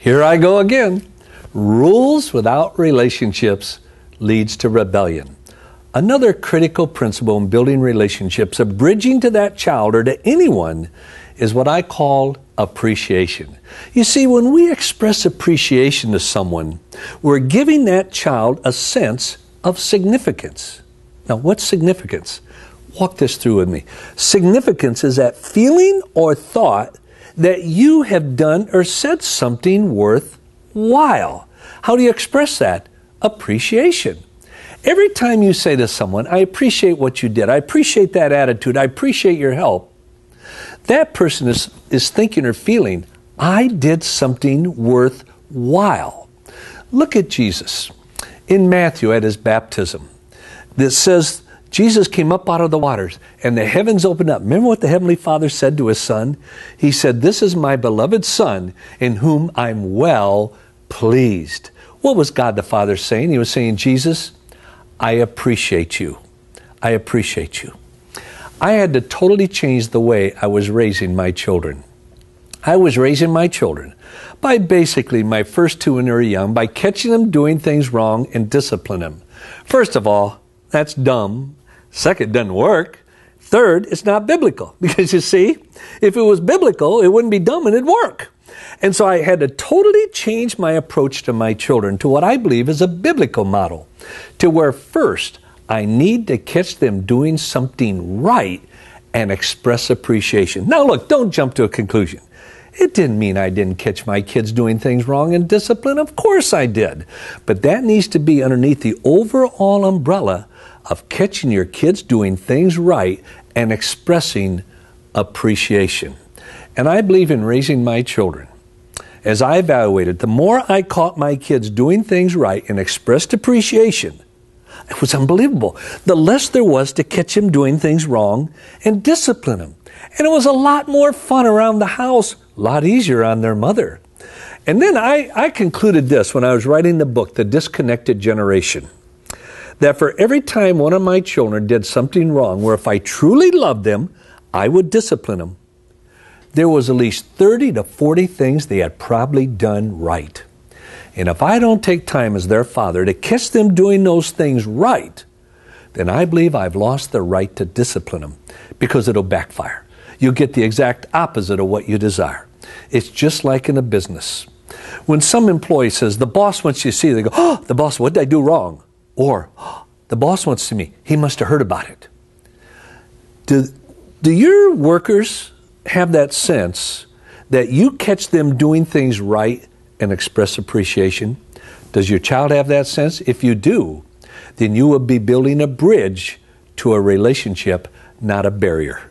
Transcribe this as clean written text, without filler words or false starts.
Here I go again. Rules without relationships leads to rebellion. Another critical principle in building relationships, a bridging to that child or to anyone, is what I call appreciation. You see, when we express appreciation to someone, we're giving that child a sense of significance. Now, what's significance? Walk this through with me. Significance is that feeling or thought that you have done or said something worthwhile. How do you express that? Appreciation. Every time you say to someone, I appreciate what you did, I appreciate that attitude, I appreciate your help, that person is thinking or feeling, I did something worthwhile. Look at Jesus. In Matthew at his baptism, that says Jesus came up out of the waters and the heavens opened up. Remember what the Heavenly Father said to his Son? He said, this is my beloved Son in whom I'm well pleased. What was God the Father saying? He was saying, Jesus, I appreciate you. I appreciate you. I had to totally change the way I was raising my children. I was raising my children by basically my first two when they were young, by catching them doing things wrong and discipline them. First of all, that's dumb. Second, it doesn't work. Third, it's not biblical. Because you see, if it was biblical, it wouldn't be dumb and it'd work. And so I had to totally change my approach to my children to what I believe is a biblical model, to where first I need to catch them doing something right and express appreciation. Now look, don't jump to a conclusion. It didn't mean I didn't catch my kids doing things wrong and discipline. Of course I did. But that needs to be underneath the overall umbrella of catching your kids doing things right and expressing appreciation. And I believe in raising my children. As I evaluated, the more I caught my kids doing things right and expressed appreciation, it was unbelievable. The less there was to catch them doing things wrong and discipline them. And it was a lot more fun around the house, a lot easier on their mother. And then I concluded this when I was writing the book, The Disconnected Generation, that for every time one of my children did something wrong, where if I truly loved them, I would discipline them, there was at least 30 to 40 things they had probably done right. And if I don't take time as their father to catch them doing those things right, then I believe I've lost the right to discipline them, because it'll backfire. You'll get the exact opposite of what you desire. It's just like in a business. When some employee says, the boss wants you to see, they go, oh, the boss, what did I do wrong? Or, oh, the boss wants to see me. He must have heard about it. Do your workers have that sense that you catch them doing things right and express appreciation? Does your child have that sense? If you do, then you will be building a bridge to a relationship, not a barrier.